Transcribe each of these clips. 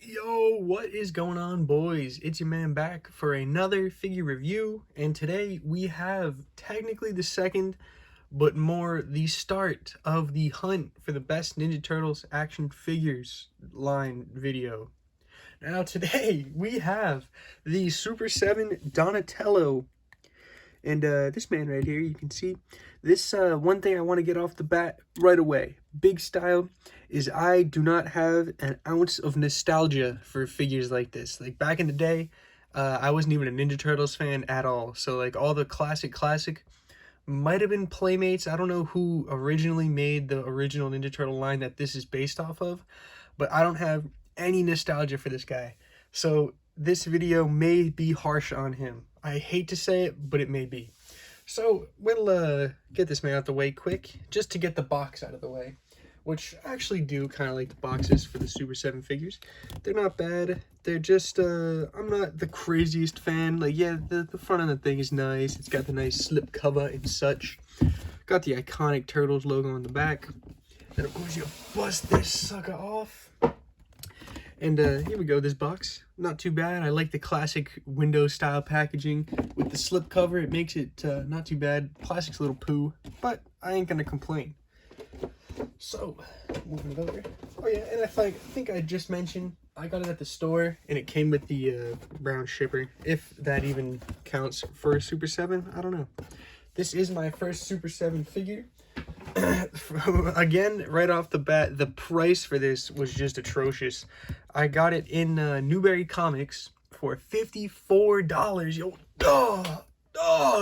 Yo, what is going on, boys? It's your man back for another figure review, and today we have technically the second, but more the start of the hunt for the best Ninja Turtles action figures line video. Now today we have the Super 7 Donatello, and this man right here, you can see this. One thing I want to get off the bat right away, big style, is I do not have an ounce of nostalgia for figures like this. Like back in the day, I wasn't even a Ninja Turtles fan at all. So like all the classic might have been Playmates. I don't know who originally made the original Ninja Turtle line that this is based off of, but I don't have any nostalgia for this guy. So this video may be harsh on him. I hate to say it, but it may be. So we'll get this man out the way quick, just to get the box out of the way, which I actually do kind of like the boxes for the Super 7 figures. They're not bad. They're just, I'm not the craziest fan. Like, yeah, the front of the thing is nice. It's got the nice slip cover and such. Got the iconic Turtles logo on the back. And of course you bust this sucker off. And here we go, this box. Not too bad. I like the classic Windows style packaging with the slip cover. It makes it not too bad. Plastic's a little poo, but I ain't gonna complain. So, moving it over. Oh yeah, and I think I just mentioned I got it at the store, and it came with the brown shipper. If that even counts for a Super 7, I don't know. This is my first Super 7 figure. Again, right off the bat, the price for this was just atrocious. I got it in Newberry Comics for $54. Yo,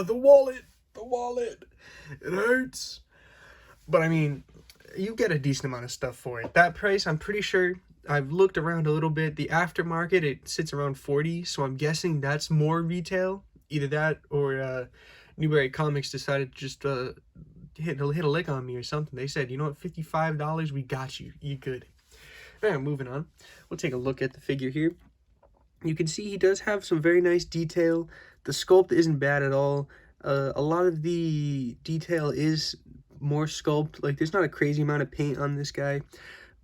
the wallet. It hurts. But I mean, you get a decent amount of stuff for it. That price, I'm pretty sure, I've looked around a little bit. The aftermarket, it sits around 40, so I'm guessing that's more retail. Either that or Newberry Comics decided to just hit a lick on me or something. They said, you know what, $55, we got you. You good. All right, moving on. We'll take a look at the figure here. You can see he does have some very nice detail. The sculpt isn't bad at all. A lot of the detail is more sculpt. Like, there's not a crazy amount of paint on this guy,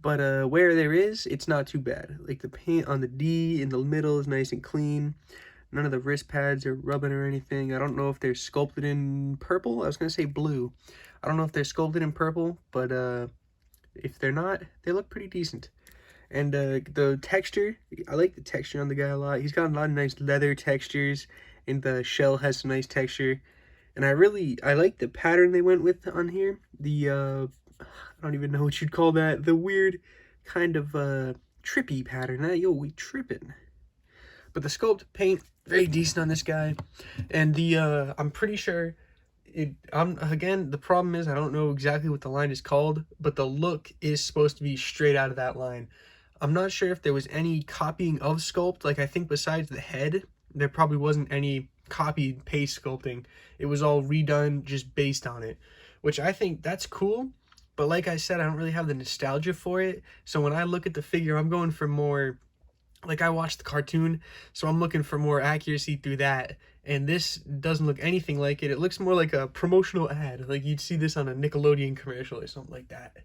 but where there is, it's not too bad. Like, the paint on the D in the middle is nice and clean. None of the wrist pads are rubbing or anything. I don't know if they're sculpted in purple. I was going to say blue. I don't know if they're sculpted in purple, but if they're not, they look pretty decent. And the texture, I like the texture on the guy a lot. He's got a lot of nice leather textures, and the shell has some nice texture. And I like the pattern they went with on here. The, I don't even know what you'd call that. The weird kind of trippy pattern. Yo, we tripping. But the sculpt paint, very decent on this guy. And the, I'm pretty sure, again, the problem is I don't know exactly what the line is called, but the look is supposed to be straight out of that line. I'm not sure if there was any copying of sculpt. Like, I think besides the head, there probably wasn't any copy paste sculpting. It was all redone just based on it, which I think that's cool. But like I said, I don't really have the nostalgia for it. So when I look at the figure, I'm going for more, like, I watched the cartoon, so I'm looking for more accuracy through that. And this doesn't look anything like it. It looks more like a promotional ad. Like, you'd see this on a Nickelodeon commercial or something like that.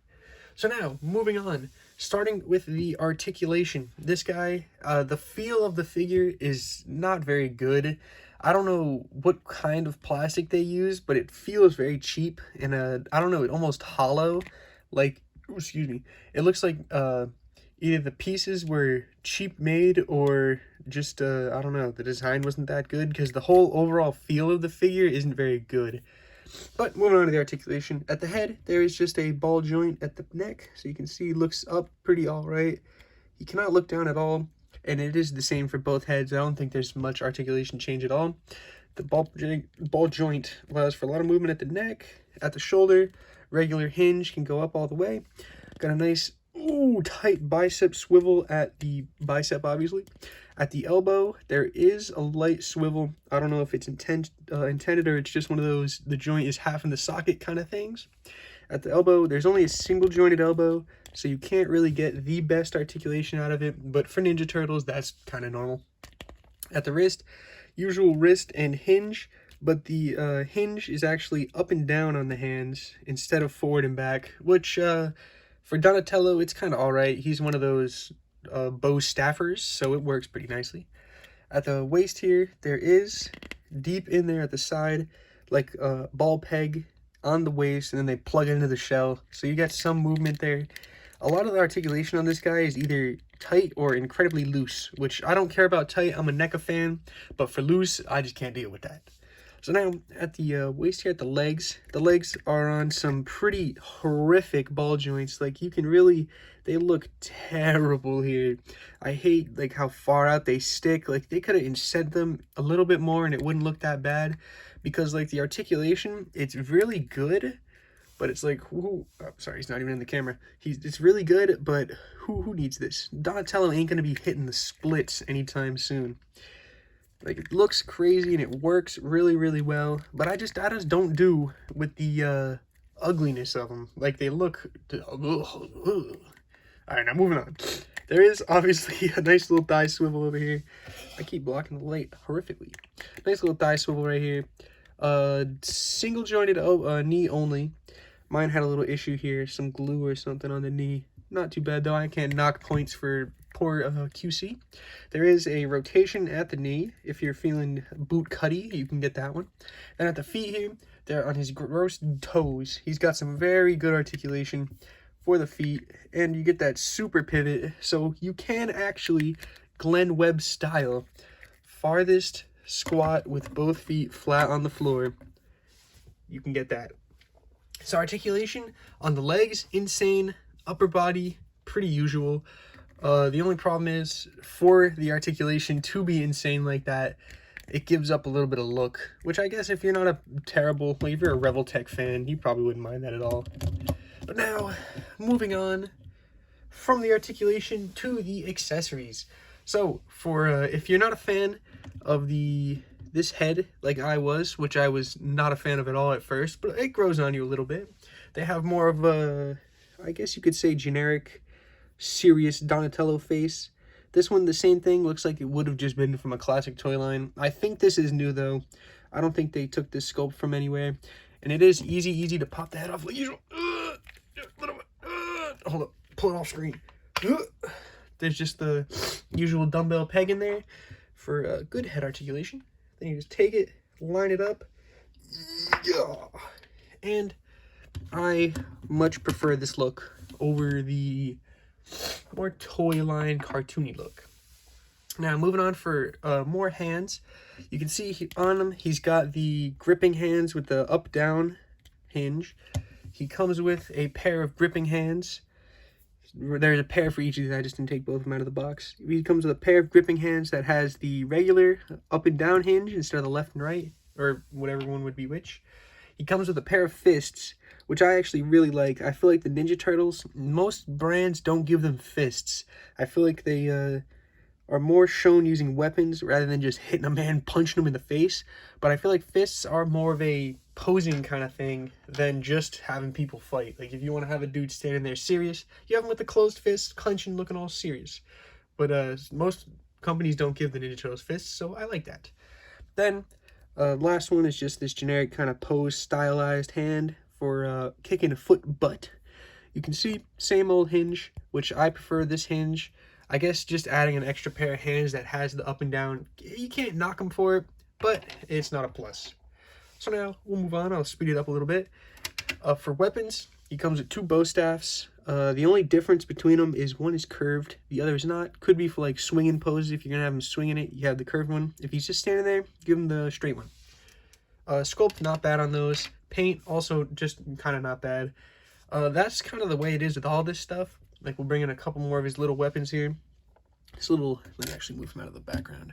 So now, moving on, starting with the articulation. This guy, the feel of the figure is not very good. I don't know what kind of plastic they use, but it feels very cheap, and I don't know, it almost hollow. Like, excuse me, it looks like either the pieces were cheap made or just, I don't know, the design wasn't that good, because the whole overall feel of the figure isn't very good. But moving on to the articulation. At the head, there is just a ball joint at the neck, so you can see he looks up pretty alright. He cannot look down at all, and it is the same for both heads. I don't think there's much articulation change at all. The ball joint allows for a lot of movement at the neck, at the shoulder. Regular hinge can go up all the way. Got a nice, tight bicep swivel at the bicep, obviously. At the elbow, there is a light swivel. I don't know if it's intended or it's just one of those, the joint is half in the socket kind of things. At the elbow, there's only a single jointed elbow, so you can't really get the best articulation out of it, but for Ninja Turtles, that's kind of normal. At the wrist, usual wrist and hinge, but the hinge is actually up and down on the hands instead of forward and back, which for Donatello, it's kind of alright. He's one of those bow staffers, so it works pretty nicely. At the waist here, there is, deep in there at the side, like a ball peg on the waist, and then they plug it into the shell, so you get some movement there. A lot of the articulation on this guy is either tight or incredibly loose, which I don't care about tight. I'm a NECA fan, but for loose, I just can't deal with that. So now, at the waist here, at the legs are on some pretty horrific ball joints. Like, you can really, they look terrible here. I hate, like, how far out they stick. Like, they could have inset them a little bit more and it wouldn't look that bad. Because, like, the articulation, it's really good, but it's like, oh, sorry, he's not even in the camera. It's really good, but who needs this? Donatello ain't going to be hitting the splits anytime soon. Like, it looks crazy and it works really, really well, but I just don't do with the ugliness of them. Like, they look... Alright, now moving on. There is obviously a nice little thigh swivel over here. I keep blocking the light horrifically. Nice little thigh swivel right here. Single jointed knee only. Mine had a little issue here, some glue or something on the knee. Not too bad though. I can't knock points for poor QC. There is a rotation at the knee. If you're feeling boot cutty, you can get that one. And at the feet here, they're on his gross toes. He's got some very good articulation for the feet, and you get that super pivot, so you can actually Glenn Webb style farthest squat with both feet flat on the floor. You can get that. So articulation on the legs, insane. Upper body, pretty usual. The only problem is, for the articulation to be insane like that, it gives up a little bit of look, which I guess if you're not a terrible, like if you're a Reveltech fan, you probably wouldn't mind that at all. But now, moving on from the articulation to the accessories. So, for if you're not a fan of this head, like I was, which I was not a fan of at all at first, but it grows on you a little bit. They have more of a, I guess you could say, generic, serious Donatello face. This one, the same thing, looks like it would have just been from a classic toy line. I think this is new, though. I don't think they took this sculpt from anywhere. And it is easy to pop the head off like usual. Hold up, pull it off screen. There's just the usual dumbbell peg in there for good head articulation. Then you just take it, line it up. Yeah. And I much prefer this look over the more toy line cartoony look. Now moving on for more hands. You can see on him he's got the gripping hands with the up down hinge. He comes with a pair of gripping hands. There's a pair for each of these. I just didn't take both of them out of the box. He comes with a pair of gripping hands that has the regular up and down hinge instead of the left and right, or whatever one would be which. He comes with a pair of fists, which I actually really like. I feel like the Ninja Turtles, most brands don't give them fists. I feel like they are more shown using weapons rather than just hitting a man, punching him in the face. But I feel like fists are more of a posing kind of thing than just having people fight. Like, if you want to have a dude standing there serious, you have him with the closed fist, clenching, looking all serious. But most companies don't give the Ninja Turtles fists, so I like that. Then, last one is just this generic kind of pose stylized hand for kicking a foot butt. You can see, same old hinge, which I prefer this hinge. I guess just adding an extra pair of hands that has the up and down, you can't knock them for it, but it's not a plus. So now, we'll move on. I'll speed it up a little bit. For weapons, he comes with two bow staffs. The only difference between them is one is curved, the other is not. Could be for like swinging poses. If you're going to have him swinging it, you have the curved one. If he's just standing there, give him the straight one. Sculpt, not bad on those. Paint, also just kind of not bad. That's kind of the way it is with all this stuff. Like, we'll bring in a couple more of his little weapons here. This little, let me actually move him out of the background.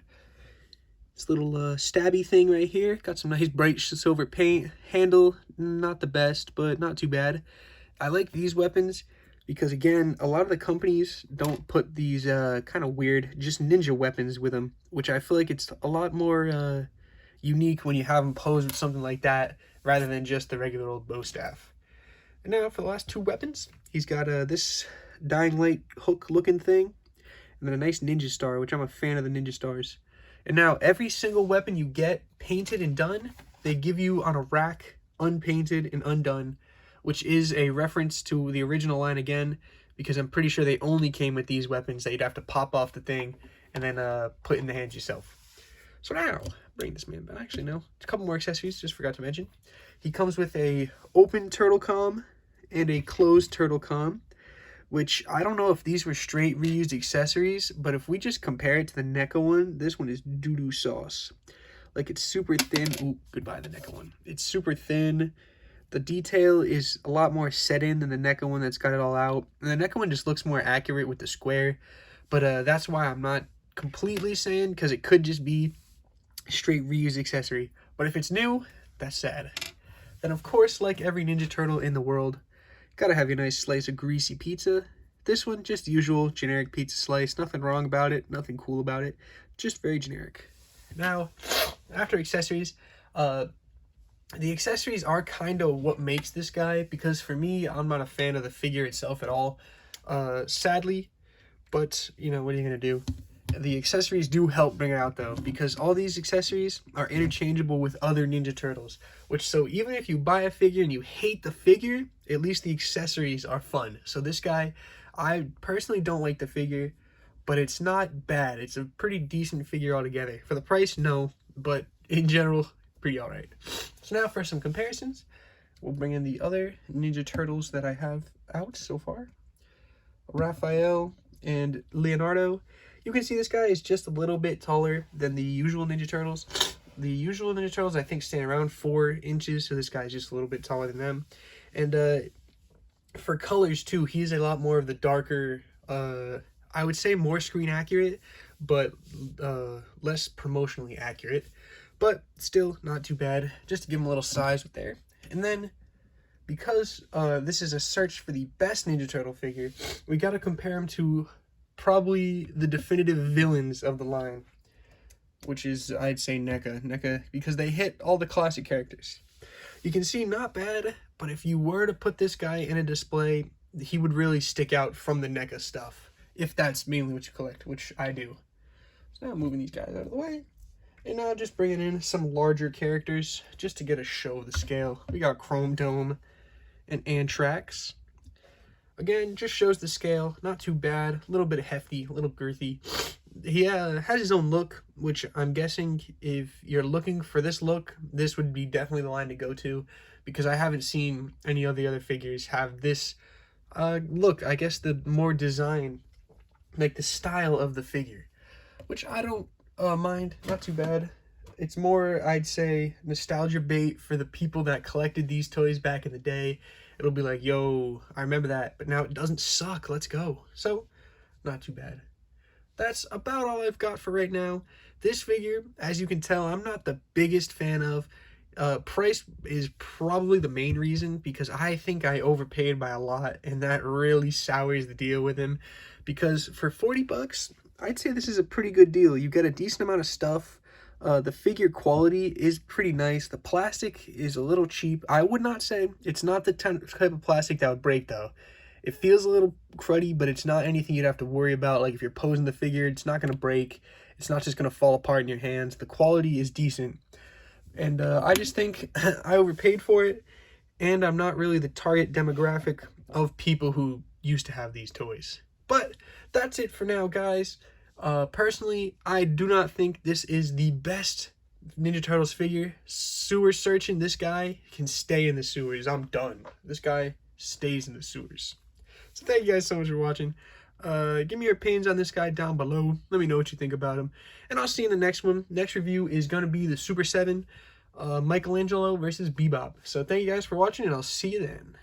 This little stabby thing right here. Got some nice bright silver paint. Handle, not the best, but not too bad. I like these weapons because, again, a lot of the companies don't put these kind of weird, just ninja weapons with them, which I feel like it's a lot more unique when you have them posed with something like that rather than just the regular old bow staff. And now for the last two weapons, he's got this Dying Light hook looking thing, and then a nice ninja star, which I'm a fan of the ninja stars. And now every single weapon you get painted and done, they give you on a rack, unpainted and undone, which is a reference to the original line again, because I'm pretty sure they only came with these weapons that you'd have to pop off the thing and then put in the hands yourself. So now, bring this man back. Actually, no. A couple more accessories, just forgot to mention. He comes with a open turtle comm and a closed turtle comm, which I don't know if these were straight reused accessories, but if we just compare it to the NECA one, this one is doo-doo sauce. Like, it's super thin. Ooh, goodbye, the NECA one. It's super thin. The detail is a lot more set in than the NECA one that's got it all out. And the NECA one just looks more accurate with the square, but that's why I'm not completely saying, because it could just be straight reused accessory. But if it's new, that's sad. Then, of course, like every Ninja Turtle in the world, gotta have your nice slice of greasy pizza. This one, just usual generic pizza slice. Nothing wrong about it, nothing cool about it. Just very generic. Now, after accessories, the accessories are kind of what makes this guy, because for me, I'm not a fan of the figure itself at all, sadly. But, you know, what are you gonna do? The accessories do help bring it out, though, because all these accessories are interchangeable with other Ninja Turtles, so even if you buy a figure and you hate the figure, at least the accessories are fun. So this guy, I personally don't like the figure, but it's not bad. It's a pretty decent figure altogether. For the price, no, but in general, pretty alright. So now for some comparisons, we'll bring in the other Ninja Turtles that I have out so far. Raphael and Leonardo. You can see this guy is just a little bit taller than the usual Ninja Turtles. The usual Ninja Turtles, I think, stand around 4 inches, so this guy is just a little bit taller than them. And for colors, too, he's a lot more of the darker, I would say more screen accurate, but less promotionally accurate. But still, not too bad, just to give him a little size with there. And then, because this is a search for the best Ninja Turtle figure, we got to compare him to probably the definitive villains of the line, which is, I'd say, NECA, because they hit all the classic characters. You can see, not bad, but if you were to put this guy in a display, he would really stick out from the NECA stuff, if that's mainly what you collect, which I do. So now moving these guys out of the way, and now just bringing in some larger characters, just to get a show of the scale. We got Chrome Dome and Anthrax. Again, just shows the scale, not too bad, a little bit hefty, a little girthy. He has his own look, which I'm guessing if you're looking for this look, this would be definitely the line to go to, because I haven't seen any of the other figures have this look. I guess the more design, like the style of the figure, which I don't mind, not too bad. It's more, I'd say, nostalgia bait for the people that collected these toys back in the day. It'll be like, yo, I remember that, but now it doesn't suck, let's go. So, not too bad. That's about all I've got for right now. This figure, as you can tell, I'm not the biggest fan of. Price is probably the main reason, because I think I overpaid by a lot, and that really sours the deal with him. Because for 40 bucks, I'd say this is a pretty good deal. You get a decent amount of stuff. The figure quality is pretty nice. The plastic is a little cheap. I would not say it's not the type of plastic that would break, though. It feels a little cruddy, but it's not anything you'd have to worry about. Like, if you're posing the figure, it's not going to break. It's not just going to fall apart in your hands. The quality is decent. And I just think I overpaid for it, and I'm not really the target demographic of people who used to have these toys. But that's it for now, guys. Personally, I do not think this is the best Ninja Turtles figure. Sewer searching, this guy can stay in the sewers. I'm done. This guy stays in the sewers. So thank you guys so much for watching. Give me your opinions on this guy down below. Let me know what you think about him. And I'll see you in the next one. Next review is going to be the Super 7, Michelangelo versus Bebop. So thank you guys for watching, and I'll see you then.